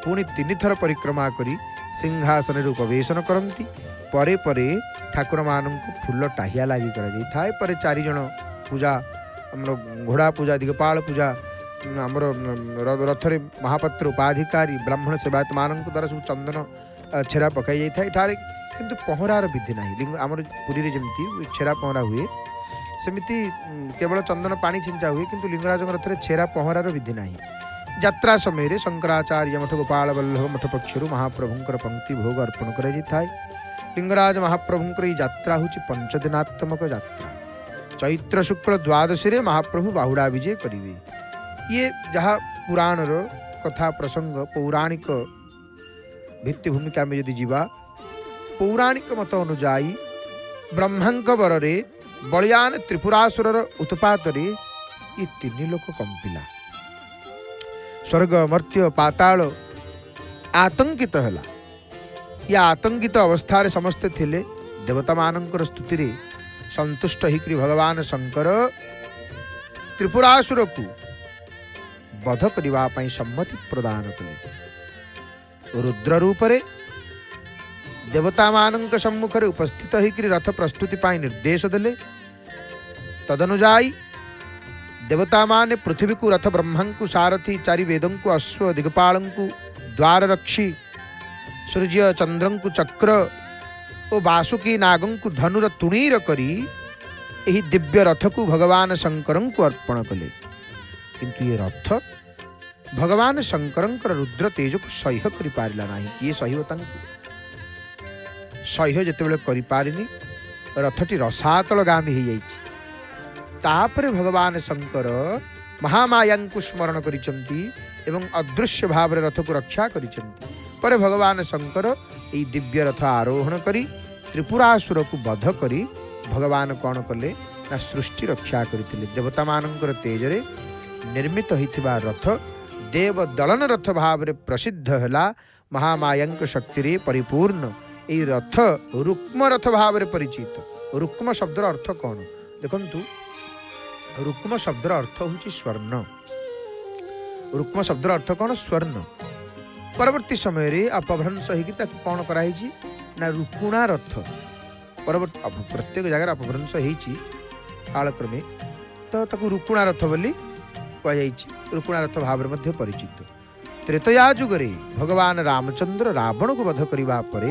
पुणी 3 थर परिक्रमा करी सिंहासन उपवेशन करती परे परे ठाकुर मानक फूल टाहिया लगी कर पर 4 जन पूजा घोड़ा पूजा दिगपाल पूजा आमर रथरे महापात्र उपाधिकारी ब्राह्मण सेवायत मान द्वारा सब चंदन छेरा पकई जाए किंतु पहरार विधि ना आमर पुरी जमी छेरा पहरा हुए सेमती केवल चंदन पानी छिंचा हुए किंतु लिंगराज रथरे छेरा पहरार विधि ना यात्रा समय शंकराचार्य मठ गोपाल वल्लभ मठ पक्षर महाप्रभुंकर पंक्ति भोग अर्पण कर लिंगराज महाप्रभुंकर यात्रा हूँ 5 दिनात्मक यात्रा चैत्र शुक्ल द्वादशी महाप्रभु बाहुड़ा विजय करेंगे ये जहाँ पुराण कथा प्रसंग पौराणिक भित्तिभूमिका में यदि जीवा पौराणिक मत अनुजाई ब्रह्मांक बरे बलियान त्रिपुरासुर उत्पात ये 3 लोक कंपिला स्वर्ग मर्त्य पाताल आतंकित है या आतंकित अवस्था समस्ते थिले देवता मानकर स्तुति रे संतुष्ट होकर भगवान शंकर त्रिपुरासुर को वध करने सम्मति प्रदान कले। रुद्र रूप रे देवता मानक सम्मुख रे उपस्थित होकर रथ प्रस्तुति पाई निर्देश देले। तदनुजाई देवता माने पृथ्वी को रथ ब्रह्मा को सारथी चारि वेदों को अश्व दिगपाल को द्वार रक्षी सूर्य चंद्र को चक्र और वासुकी नागं को धनुर तुणीर करी यही दिव्य रथ को भगवान शंकर को अर्पण कले। किंतु ये रथ भगवान शंकर रुद्र तेज को सह्य कर पारिला नहीं। किए सह्य सह्य जिते करि पारिनी रथटी रसातलगामी हो जाइछि। तापरे भगवान शंकर महामाया को स्मरण करिसंती एवं अदृश्य भाव रथ को रक्षा करिसंती। पर भगवान शंकर यही दिव्य रथ आरोहण करी त्रिपुरासुर को वध करी भगवान कौन कले ना सृष्टि रक्षा करते। देवता मानकर तेजरे निर्मित होइथिबा रथ देव दलन रथ भाव रे प्रसिद्ध हैला। महामाया शक्ति रे परिपूर्ण यही रथ रुक्म रथ भाव रे परिचित। रुक्म शब्दर अर्थ कौन देखंतु। रुक्म शब्दर अर्थ होची स्वर्ण। रुक्म शब्दर अर्थ कौन स्वर्ण। परवर्ती समय रे अपभ्रंश होगी कौन कराई ना रुकुणा रथ। परवर्ती प्रत्येक जगह अपभ्रंश होती कालक्रमे तो ताकू रुकुणा रथ बोली कहुई। रुकुणा रथ भाव में परिचित। त्रेतया जुगरे भगवान रामचंद्र रावण को वध करने पर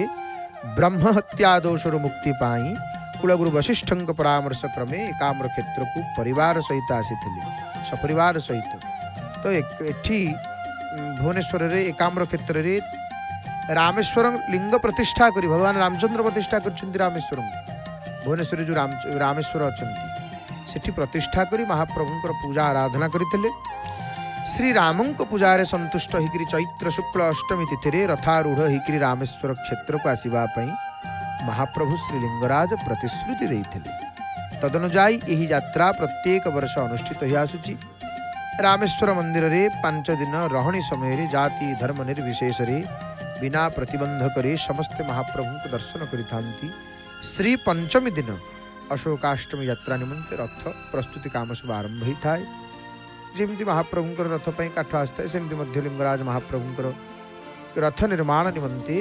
ब्रह्म हत्या दोषर मुक्ति पाई कुलगुरु वशिष्ठ परामर्श क्रमे एकाम्र क्षेत्र को परिवार सहित आसी सपरिवार सहित। तो एठी भुवनेश्वर रे एकाम्र क्षेत्र रे रामेश्वर लिंग प्रतिष्ठा करी भगवान रामचंद्र प्रतिष्ठा कर रामेश्वर भुवनेश्वर जो रामेश्वर अच्छा सेठी प्रतिष्ठा करी महाप्रभुंकर पूजा आराधना करते। श्री रामं को पूजा संतुष्ट होकर चैत्र शुक्ल अष्टमी तिथि रथारूढ़ होकर रामेश्वर क्षेत्र को आसवा महाप्रभु श्री लिंगराज प्रतिश्रुति देते। तदनुजाई यही यात्रा प्रत्येक वर्ष अनुष्ठित हो आसुची। रामेश्वर मंदिर रे 5 दिन रहणी समय रे जाति धर्म निर्विशेष रे बिना प्रतिबंधक रे समस्त महाप्रभु को दर्शन करिथांती। श्री पंचमी दिन अशोकाष्टमी यात्रा निमंते रथ प्रस्तुति काम सब आरंभ होता है। जमी महाप्रभुंकर रथ पर काठ आसता है सेमती मध्य लिंगराज महाप्रभुंकर रथ निर्माण निमंते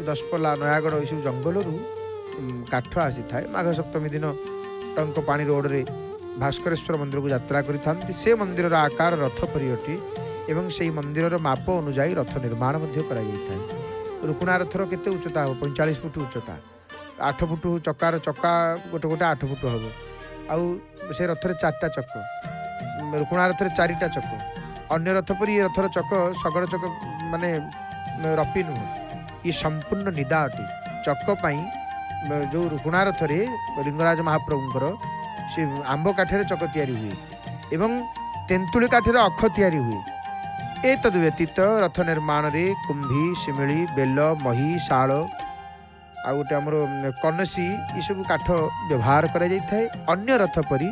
दशपल्ला नयागढ़ यू जंगल काठ आसी थाए। माघ सप्तमी दिन टंक पानी रोड रे भास्करेश्वर मंदिर को यात्रा करिथांती। से मंदिर आकार रथ परि अटे एवं से मंदिर माप अनुजाई रथ निर्माण करा जाइथाए। रुकुणा रथर केते उच्चता हो 45 फुट उच्चता 8 फुट चकार चक्का गोटे गोटे 8 फुट हम आउ से रथर 4टा चक्क रुकुणा रथर 4टा चक्क। अन्य रथ पर ये रथर चक शगड़ चक माने रपी नुह ये संपूर्ण निदा अटे। चक्क पाई जो रुकुणा रथरे लिंगराज महाप्रभुंकर से आंब काठरे चक तैयारी हुए एवं तेंतुली काठरे अख तैयारी हुए। ए तद व्यतीत रथ निर्माण रे कुंभी शिमिली बेल मही शाल आ गोटे आमर कनसी ये सब काठ व्यवहार करा जाय थाए। अन्य रथ परी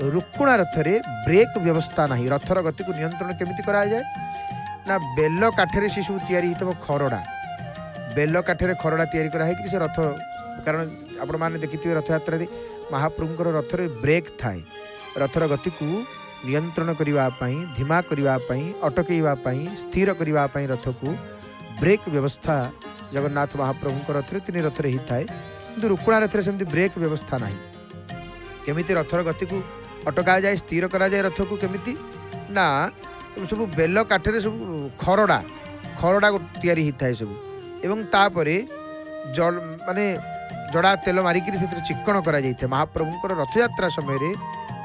रुकुणा रथरे ब्रेक व्यवस्था नहीं। रथर गति को नियंत्रण केमिति करा जाय ना बेल काठरे से सब तैयारी हितबो खरड़ा बेल काठरे खरड़ा तैयारी करा है से रथ कारण आपण माने देखिथिबे रथ यात्रा रे महाप्रभुंकर रथरे ब्रेक थाए। रथर गति को नियंत्रण करबा पई धीमा करबा पई अटकेबा पई स्थिर करबा पई रथ को ब्रेक व्यवस्था जगन्नाथ महाप्रभुंकर रथरे 3 रथरे ही थाए। किंतु रुकुणा रथरे सेमती ब्रेक व्यवस्था नाही। केमिति रथर गति को अटका जाए स्थिर करा जाए रथ को केमिति ना सब बेल काठरे सब खरड़ा खरड़ा तैयारी ही थाए सब एवं तापरे जल माने जड़ा तेल मारिकी से चिक्कण करा जाए। महाप्रभुंकर रथयात्रा समय रे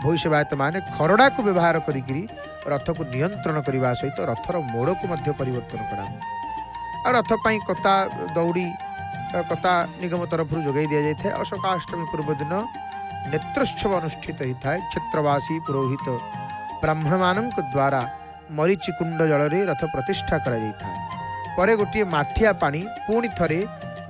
भोई सेवायत माने खरड़ा को व्यवहार करी रथ को नियंत्रण करने सहित रथर मोड़ को मध्य परिवर्तन करा। रथ पाई कता दौड़ी कता निगम तरफ जोगाई दि जाए। अशोकाष्टमी पूर्व दिन नेत्रोत्सव अनुष्ठित होता है। क्षेत्रवासी पुरोहित ब्राह्मण मान द्वारा मरीचिकुंड जल रथ प्रतिष्ठा करा जाता है। परे गोटे माठिया पानी पुणी थरे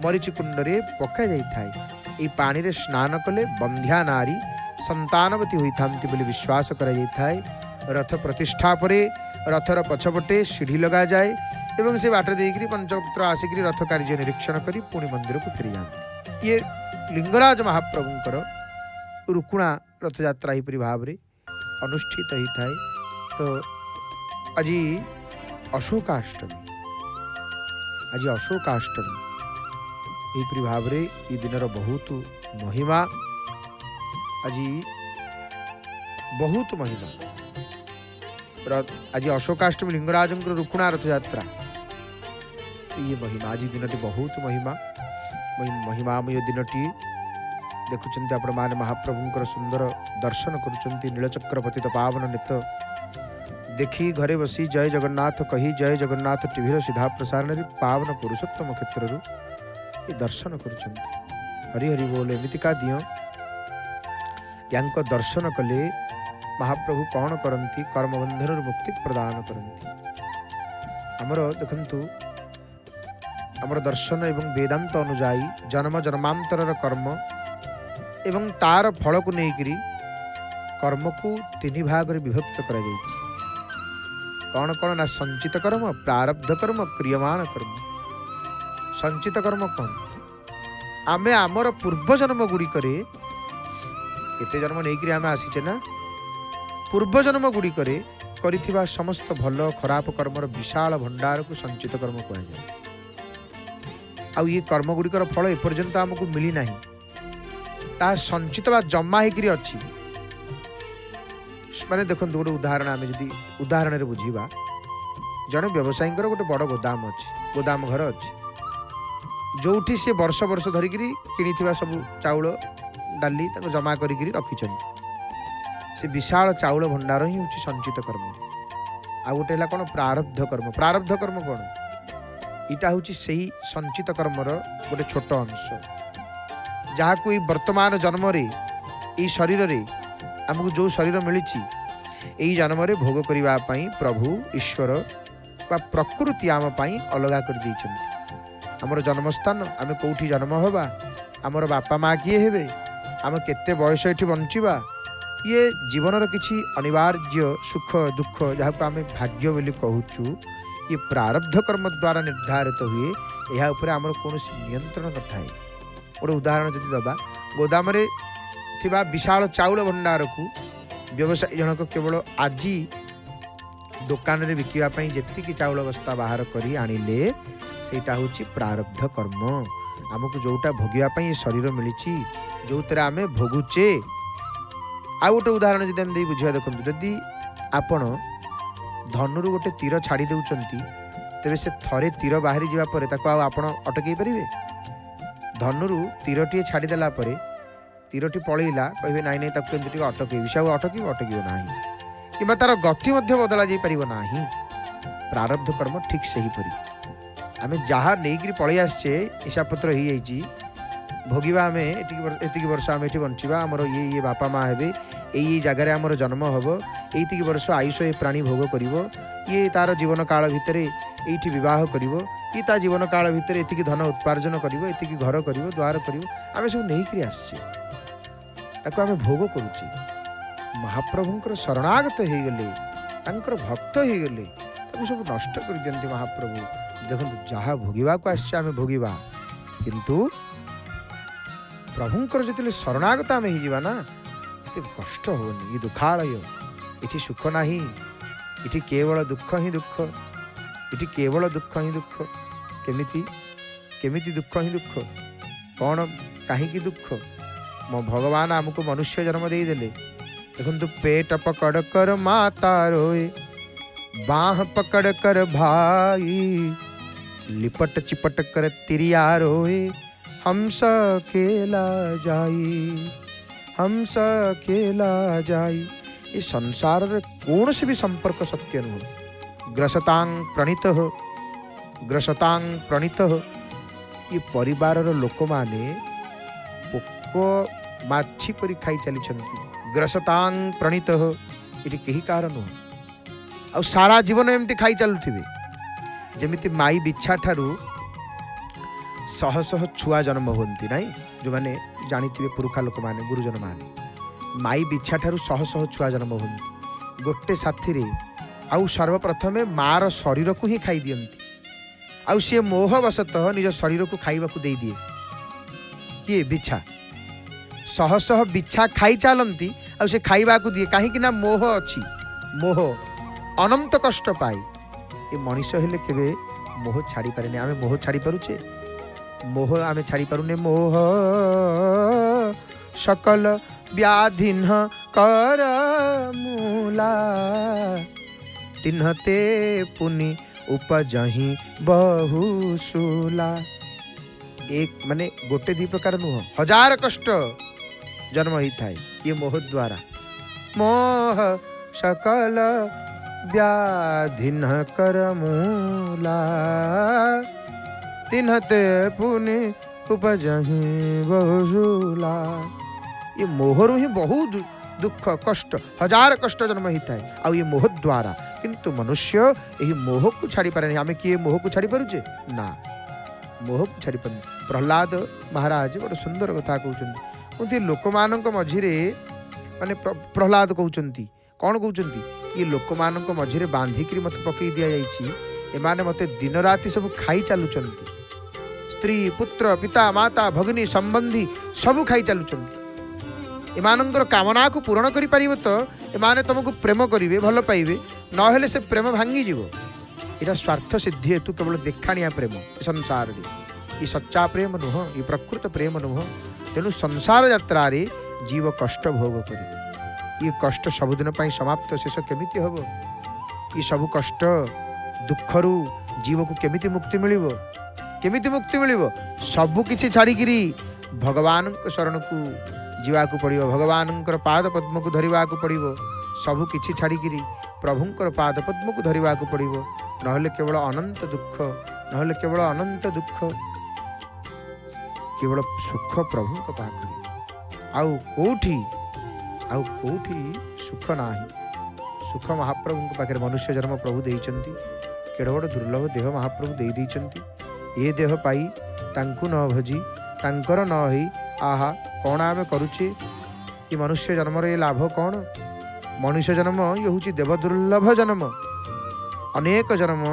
मरीचिकुंड रे पका जाए। पानी रे स्नान कले बंध्या नारी संतानवती होइथांती बोली विश्वास करा जाए। रथ प्रतिष्ठा परे रथर पछपटे सीढ़ी लगा जाए एवं से बाट देकर पंचवक्त्र आसिक रथ कार्य निरीक्षण कर पुणी मंदिर को फेरी जाती। ये लिंगराज महाप्रभुंकर रुकुणा रथ यात्रा यहीपरि भाव में अनुष्ठित होता है। तो आज अशोकाष्टमी, आज अशोकाष्टमी यहीपरि भाव में ये दिन बहुत महिमा, आज बहुत महिमा। आज अशोकाष्टमी लिंगराज रुकुणा रथ यात्रा, ये महिमा आज दिन बहुत महिमा महिमामय दिनटी। देखुं आपण मैंने महाप्रभुंकर सुंदर दर्शन करुँच नीलचक्रपति पावन नेत देखी घरे बसी जय जगन्नाथ कही जय जगन्नाथ टीवी सीधा प्रसारण पावन पुरुषोत्तम क्षेत्र ये दर्शन करुँच। हरि हरि बोल एमतिका दियो यांको दर्शन कले महाप्रभु कौन करती कर्मबंधन मुक्ति प्रदान करती। आमर देखंतु आमर दर्शन एवं वेदांत अनुजाई जन्म जन्मांतर कर्म एवं तार फल को लेकर कर्म को तीन भाग में विभक्त कर कौन कौन ना संचित कर्म, प्रारब्ध कर्म, क्रियमाण कर्म। संचित कर्म कौन? आमे आमर पूर्व जन्म गुड़िक केते जन्म नहीं आमे आसीचे ना, पूर्व जन्म गुड़िक करिथिबा समस्त भल खराब कर्मर विशाल भंडार को संचित कर्म कहुए। आउ ये कर्म गुड़िकर फल एपर्यंत आमको मिली नहीं, ता संचित बा जमा होकर अच्छी। माने देखो गोटे उदाहरण आम जदि उदाहरण रे बुझीबा, जड़े व्यवसायी गोटे बड़ गोदाम अच्छी, गोदाम घर अच्छी, जोठी से वर्ष वर्ष धरिक कि सब चाउल डाली जमा कर रखी। से विशाल चाउल भंडार ही हूँ संचित कर्म। आ गोटे है कौन? प्रारब्ध कर्म। प्रारब्ध कर्म कौन? इटा हूँ से संचित कर्मर गोटे छोट अंश, जहाँ को वर्तमान जन्म रे ई शरीर रे आमको जो शरीर मिली यही जन्म रे भोग करने प्रभु ईश्वर बा प्रकृति आम अलगा कर देइछन्ति। आमर जन्मस्थान, आम कौटी जन्म होबा, आमर बापा माँ किए हेबे, आम केते बयस एठी बंचिबा, ये जीवन किछि अनिवार्य सुख दुख जहाँ को आम भाग्य बोली कहूचु, ये प्रारब्ध कर्म द्वारा निर्धारित हुए। यह उपर आमर कौन नियंत्रण न थाए। गोटे उदाहरण जदि दबा, गोदाम रे थिबा विशाल चाउल भंडार को व्यवसायी जनक केवल आज दुकान रे बिकिबा पई जेतिकी चाउल बस्ता बाहर करी आनिले सेटा होची प्रारब्ध कर्म। आमको जोटा भोगिबा पई शरीर मिली जो तरह आमे भोगुचे। आ गोटे उदाहरण जदि हम दे बुझिया देखंतु, जदि आपण धनुरु गोटे तीर छाड़ी देउचंती तेबे से थरे तीर बाहरी जिबा परे ताको आपण अटकई परिबे? धनुरु तीरटी छाड़देला तीरटी पलैला कहे नाई नाई ताको एमती अटकई से अटक ना कि तार गति बदला जा पार ना। प्रारब्ध कर्म ठीक से हीपरी आम जहाँ नहीं पलि आसचे हिसाब पत्र हो जाइए भोगिबा आम एतिक वर्ष आम ये बंचा आमर ये बापा माँ हे यही जगार आमर जन्म हम ये वर्ष आयुष ये प्राणी भोग कर ये तार जीवन काल भितर ये बह कर ये ता जीवन काल भितर ये धन उत्पार्जन कर ये घर कर द्वार कर आम सब नहीं आसचे ताको आम भोग करुचे। महाप्रभुंकर शरणागत हो गले तांकर भक्त हो गले ताको सब नष्ट कर दियंती महाप्रभु। देखो जहाँ भोगिबा को आसचे आम भोगिबा किंतु प्रभुंकर जो शरणागत आम हो ना ये कष्ट होनी। ये दुखालय इठी सुख नहीं, इठी केवल दुख ही दुख, इठी केवल दुख ही दुख। केमिति केमिति दुख ही दुख कौन कहीं दुख? मो भगवान आमको मनुष्य जन्म दे देले। देखो पेट पकड़ कर माता रोए, बाह पकड़ कर भाई, लिपट चिपट कर तिरिया रोए, हंस अकेला जाई, हंस अकेला जाई। ये संसार रे कौन से भी संपर्क सत्य नुह। ग्रसतांग प्रणीत हो, ग्रसतांग प्रणीत हो। ये परिवार लोक माने पोको माछी परी खाई चली ग्रसतांग प्रणीत हो। ये कहीं कार नुह। आ सारा जीवन एमती खाई चलुथिबे जेमिति माई बिछा ठारू शह शह छुआ जन्म होती ना, जो मैंने जानी पुरुखा लोक मैंने गुरुजन माने माई बिछा ठारू शह शह छुआ जन्म होती गोटे साथी रे। आउ सर्वप्रथमे मार शरीर को ही खाई दियंती। आउ सी मोहवशतः निज शरीर को खाइबा को दे दिए किए बिछा शह शह बिछा खाई चलती आ से खाइबा को दिए कहीं ना मोह अच्छी मोह अनंत कष्ट पाए ये मनीष हेले केबे मोह छाड़ी पारे आमे मोह छाड़ी पारुचे मोह आमे छाड़ी पारुने मोह सकल व्याधिन कर मूला तिन्हते पुनि उपजही बहुशूला। एक माने गोटे दी प्रकार नुह हजार कष्ट जन्म ही थाए ये मोह द्वारा मोह सकल व्याधिन कर मूला तिन्हते पुनि उपजही बहुशूला। ये मोहरु ही बहुत दुख कष्ट हजार कष्ट जन्म ही थाए आ ये मोह द्वारा किंतु मनुष्य यही मोह को छाड़ी पारे आमे किए मोह को छाड़ी पारुचे ना मोह को छाड़ी पारे। प्रहलाद महाराज बड़ सुंदर कथा कहते लोक मान मझिरे माने प्रहलाद कहते कौन कहते ये लोक मान मझिरे बांधिकी मत पकई दि जाइए एमाने मते दिन राति सब खाई चलुचंती स्त्री पुत्र पिता माता भगिनी संबंधी सब खाई चलुचंती एमानंकर कामना को पूरण करि परिबो तो एमाने तुमको प्रेम करिवे भल पाइबे न हेले से प्रेम भांगी जीवो इरा स्वार्थ सिद्धि हेतु केवल देखाणिया प्रेम संसार रे ये सच्चा प्रेम नुह ये प्रकृत प्रेम नुह तेणु संसार यात्रा रे जीव कष्ट भोग करे ये कष्ट सबुदिन पाई समाप्त शेष केमिति हबो ये सब कष्ट दुखरु जीव को केमिति मुक्ति मिलिबो सबु किछि छाड़ी गिरी भगवान शरण को जीवाकू पड़िबो भगवानंकर पाद पद्म को धरिबाकू पड़िबो सबु किछि छाड़ी गिरी प्रभुंकर पाद पद्म को धरिबाकू पड़िबो नहले केवल अनंत दुख केवल सुख प्रभु को पाखरे आउ कोठी सुख नाही सुख महाप्रभु को पाखरे मनुष्य जन्म प्रभु देइचंती केड़ बड़ दुर्लभ देह महाप्रभु देई देइचंती ये देह पाई तांकु न भजी तांकर न होई आहा कौन आमे करुचे ये मनुष्य जन्म रे लाभ कौन मनुष्य जन्म ये हूँ देव दुर्लभ जन्म अनेक जन्म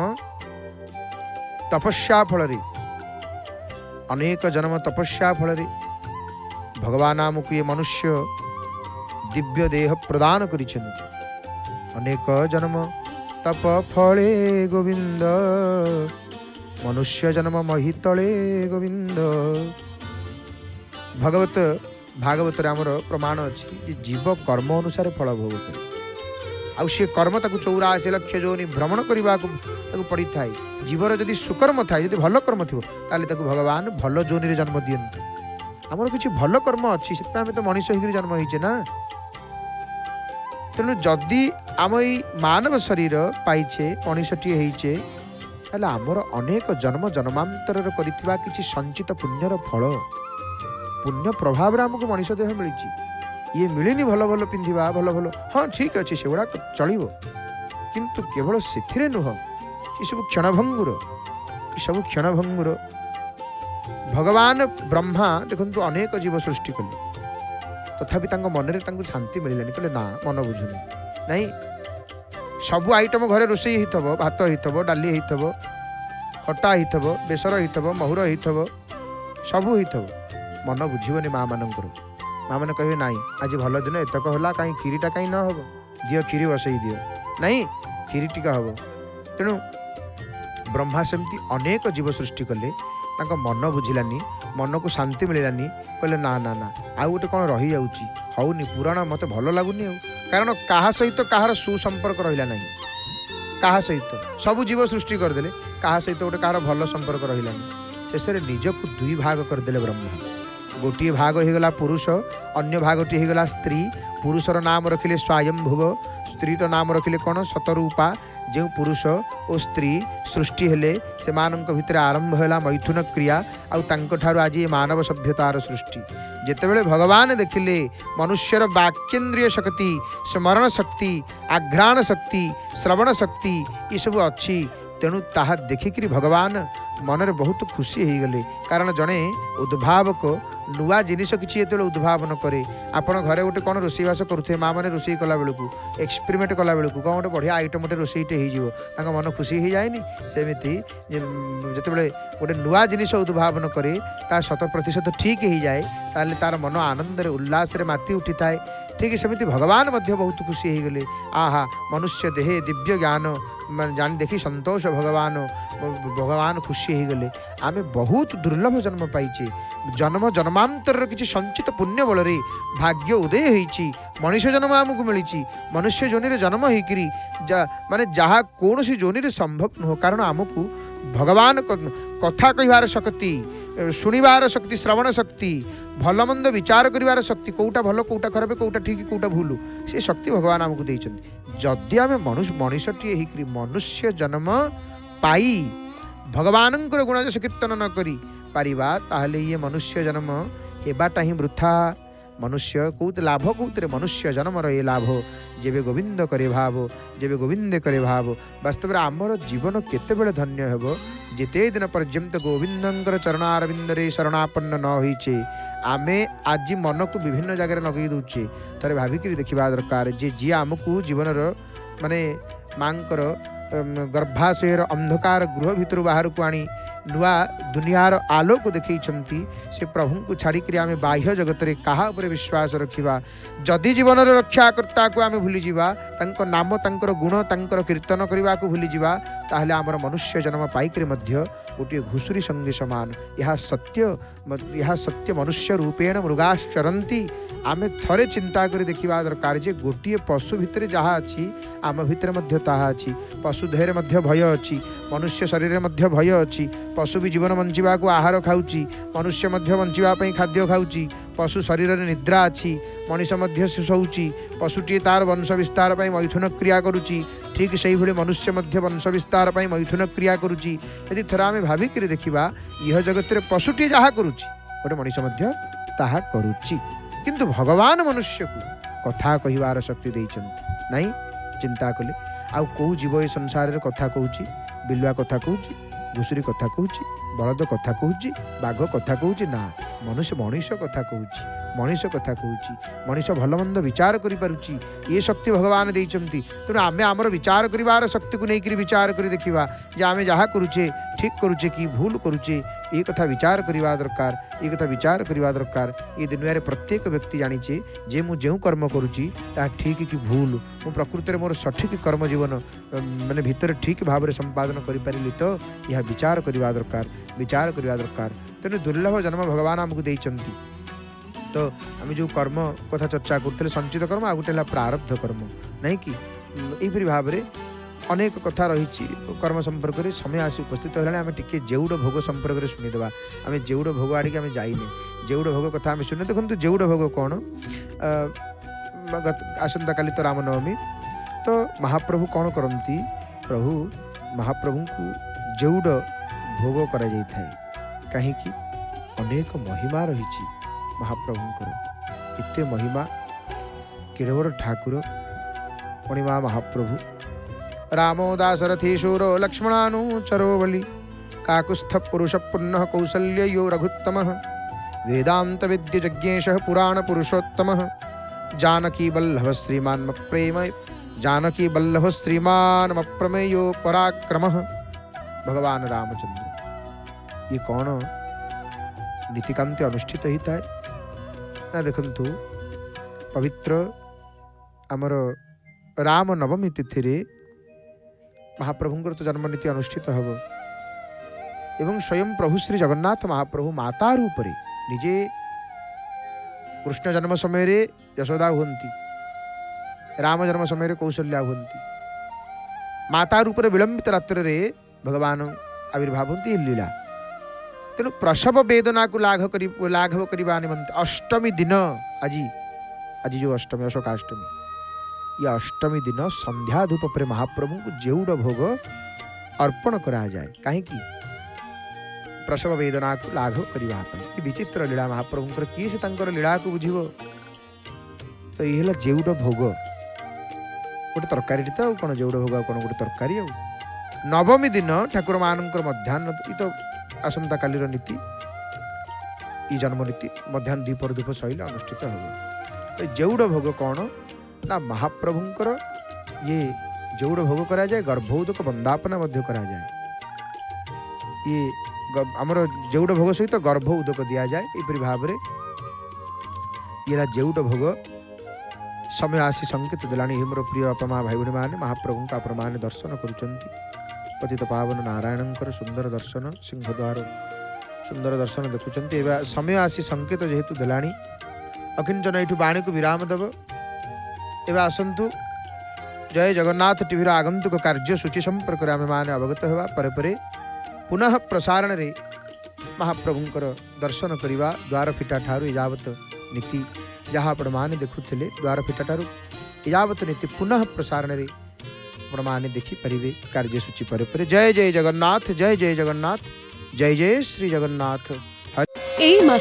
तपस्या फल भगवान आमको ये मनुष्य दिव्य देह प्रदान करिसेंति अनेक जन्म तप फले गोविंद मनुष्य जन्म महितले गोविंद। भागवत आमर प्रमाण अच्छी जीव कर्म अनुसार फल भोग करे आउ सी कर्म ताकू 84 लक्ष जोनि भ्रमण करने को पड़ी थाए जीवर जदि सुकर्म थाए जदि भल कर्म थी ताकू भगवान भल जोनि जन्म दियंते आमर किसी भल कर्म अच्छी से आम तो मनीष होकर जन्म होइचे ना तेणु जदि आम ई मानव शरीर पाइचे मनीषटी होइचे ताले आमर अनेक जन्म जन्मांतर करिथिबा किछि संचित पुण्यर फल पुण्य प्रभाव आमको मनीष देह मिली ये मिलनी भल भल पिंधिबा भल भल हाँ ठीक अच्छे से गुड़ा चलो किंतु केवल से नुह ये सब क्षणभंगुर भगवान ब्रह्मा देखु अनेक जीव सृष्टि कले तथापि मन में शांति मिलानी कहले ना मन बुझुनी नहीं सबू आइटम घरे रोषे होइथबो भात होइथबो डाली होइथबो खटा होइथबो बेसर होइथबो महुर होइथबो सबू होइथबो मन बुझीबनी माँ मानकर माँ मैंने कहे ना आज भल दिन एतक है कहीं खीरीटा कहीं न हम दियो खीरी बसई दियो नहीं खीरी टीका हम तेणु ब्रह्मा सेमती अनेक जीव सृष्टि कले मन बुझिलानी मन को शांति मिलानी कहले ना ना ना आउ गोटे कौन रही जाऊँगी हौनी पुराण मत भल लगुनि कारण क्या सहित कहार सुसंपर्क रहा ना क्या सहित सबू जीव सृष्टि करदे क्या सहित गोटे कहार भल संपर्क रहा शेष निजक दुई भाग करदे ब्रह्मा गोटे भाग होगला पुरुष अन्य भागटी होगला स्त्री पुरुषर नाम रखिले स्वयंभुव स्त्रीर नाम रखिले कौन शतरूपा जो पुरुष और स्त्री सृष्टि हेले से भितर आरंभ है मैथुन क्रिया आउ आज ये मानव सभ्यतार सृष्टि जितेबले भगवान देखिले मनुष्यर वाक्येन्द्रिय शक्ति स्मरण शक्ति आघ्राण शक्ति श्रवण शक्ति ये सब अच्छी तेणु ताहा देखिक भगवान मन में बहुत खुशी हो गले कारण जड़े उद्भावक नुआ जिनिस किसी जो उद्भावन करे आपण घरे गोटे कौन रोषेईवास करुए माँ मैंने रोषे कला बेलू एक्सपेरिमेंट कला बेलू कौन गोटे बढ़िया आइटम गोटे रोषेईटे हो मन खुशी हो जाएनि सेमती जिते गोटे नुआ जिनिस उद्भावन करे ता 100% ठीक हो जाए ताले तार मन आनंद उल्लास माति उठी थाए। ठीक सेमती भगवान मध्य बहुत खुशी हो गले आहा मनुष्य देहे दिव्य ज्ञान जान देखी संतोष भगवान खुशी हो गले आमे बहुत दुर्लभ जन्म पाइचे जन्म जन्मांतर किसी संचित पुण्य बल भाग्य उदय होईची मनुष्य जन्म आमको मिली मनुष्य जोनि जन्म होकरी माने जहाँ कौन सी जोनि संभव नुह कारण आमको भगवान कथा कहबार शक्ति शुणिबार शक्ति श्रवण शक्ति भल मंद विचार करिवार शक्ति कौटा भल कौटा खराब कौटा ठीक कौटा भूल से शक्ति भगवान आमको देइछन्ति। जदि आमे मनुष्यटीए होकरी मनुष्य जन्म पाई भगवान गुण जस कीर्तन न करी पारिबा ताहले ये मनुष्य जन्म हेबाटा ही वृथा मनुष्य कौत लाभ कौतरे मनुष्य जन्मर ये लाभ जेबे गोविंद करे भाव जेबे गोविंद करे भाव वास्तव में आमर जीवन केते बेले धन्य हेबो जेते दिन पर्यंत गोविंदंकर चरणारविंदरे शरणापन्न न होइछे आमे आज मन को विभिन्न जगह लगे दूचे थरे भाविक देखा दरकार जे जी आमको जीवन माने मांकर गर्भाशयर अंधकार गृह भितर बाहर को आनी नुआ दुनियार आलोक देखते से प्रभु को छाड़िक आम बाह्य जगत में क्या विश्वास रखा जदि जीवन रक्षाकर्ता को आम भूली जावा नाम तांकर गुण तांकर कीर्तन करने को भूली जावा ताहले आमर मनुष्य जन्म पाइक गोटे घुसुरी संगे समान यह सत्य मनुष्य रूपेण मृगाश्चरती आमे थरे चिंता करी देखिबा दरकार जे गोटे पशु भितर जहाँ अच्छी आम भितर मध्य ताहा अच्छी पशु देहरे मध्य भय अच्छी मनुष्य शरीर मध्य भय अच्छी पशु भी जीवन बंचिबा को आहार खाऊची मनुष्य मध्य बंचिबा पई खाद्य खाऊची पशु शरीर में निद्रा अच्छी मनुष्य मध्य शोऊची पशुटी तार वंश विस्तार पई मैथुन क्रिया करुची ठीक से ही मनुष्य मध्य वंश विस्तार पई मैथुन क्रिया करुची यदि थोड़ा आम भाविक देखिबा यह जगत रे पशुटी जहाँ करुची गोटे मनुष्य मध्य ताहा करुची किंतु भगवान मनुष्य को कथा कहिबार शक्ति देइछन्ति नहीं चिंता कले आउ को जीव ए संसार रे कथा कहूची बिलुआ कथा कहूची घुसुरी कथा कहूची बलद कथा कहूची बाघ कथा कहूची ना मनुष्य कथा कहूची मनुष्य कथा कहूची मनुष्य भल मंद विचार करि पारुची ये शक्ति भगवान देइछन्ति तेणु आमे आमर विचार करिवार शक्ति को लेकर विचार करि देखिबा जे आमे जहाँ करुचे ठीक करुचे कि भूल करुचे ये कथा विचार करवा दरकार ये कथा विचार करवा दरकार ये दुनिया रे प्रत्येक व्यक्ति जानिचे जे मु जेउ कर्म करुची ता ठीक कि भूल मु प्रकृति रे मोर सठिक कर्म जीवन माने भीतर ठीक भाव रे संपादन करि पारिली तो यह विचार करवा दरकार तेणु दुर्लभ जन्म भगवान आमको देइछन्ति। तो आम जो कर्म कथा चर्चा करते संचित कर्म आ गोटे प्रारब्ध कर्म नहीं कि यही भाव में अनेक कथा रही कर्म संपर्क में समय आसी उपस्थित होगा आम टे जेउड़ भोग संपर्क में शुणीदेवा आम जेउड़ भोग आड़े आम जाइने जेउड़ भोग कथा आम शुणे देखो जेउड़ भोग कौन आसंता काली तो रामनवमी तो महाप्रभु कौन करती प्रभु महाप्रभु को जेउड़ भोग करा कहीं अनेक महिमा रही महाप्रभुंकर इत्ते महिमा केड़बड़ ठाकुर मणिमा महाप्रभु रामो दाशरथी शूरो लक्ष्मणानुचरो बलि काकुस्थ पुरुष पुण्य कौसल्यो रघुत्तम वेदांत विद्य जज्ञेश पुराण पुरुषोत्तम जानकी वल्लभ श्रीमान प्रेम जानकी वल्लभ श्रीमान प्रमेयो पराक्रम भगवान रामचंद्र ये कौन नीतिकांति अनुष्ठित होता है ना देखंतु पवित्र आमर राम नवमी तिथि रे महाप्रभुंकर तो जन्म नीति अनुष्ठित हब एवं स्वयं प्रभु श्री जगन्नाथ महाप्रभु माता रूप रे निजे कृष्ण जन्म समय रे यशोदा हुंती राम जन्म समय रे कौशल्या हुंती माता रूप रे विलंबित रात्र रे भगवान आविर्भाव होती लीला तेणु प्रसव वेदना को लाघव करने निमंत अष्टमी दिन आज जो अष्टमी अशोकाष्टमी ये अष्टमी दिन संध्या धूप पर महाप्रभु को जेउड़ भोग अर्पण करा जाए कहीं प्रसव वेदना को लाघव करने विचित्र लीला महाप्रभु किए से लीला को बुझिबो तो ये जेउड़ भोग गोटे तरकारी तो कौन जेउड़ भोग कौन गोटे तरकारी नवमी दिन ठाकुर मान मध्याह्न ये तो आसंता कालीर नीति ये जन्मनीति मध्याह्न द्विपर धूप शैल अनुष्ठित हो। तो जेउड़ भोग कौन ना महाप्रभुंकर ये जेउड़ भोग करा जाए, गर्भोदक वंदापना मध्य करा जाए। ये आमर जेउड़ भोग सहित गर्भ उदक दि जाए। यहपरि भाव में ये जेउड़ भोग समय आसी संकेत देलानी। हे मोर प्रिय बापा माँ भाई भाई मैंने महाप्रभु का आपण मैंने दर्शन करुचंती। पतित पावन नारायणकर सुंदर दर्शन, सिंहद्वार सुंदर दर्शन देखुंत। समय आसी संकेत जेहेतु देलानी अकिंचन ये बाणी को विराम देव। एवं आसतु जय जगन्नाथ टीवीर आगंतुक कार्य सूची संपर्क आम मैंने अवगत होगा। परे परे पुनः प्रसारण रे महाप्रभुंकर दर्शन करवा। द्वार फिटा ठारू यावत नीति जहाँ आपण मैंने देखुले, द्वार फिटा ठारू यावत नीति पुनः प्रसारण रे आपण मैंने देखिपारे कार्यसूची। परे परे जय जय जगन्नाथ, जय जय जगन्नाथ, जय जय श्री जगन्नाथ।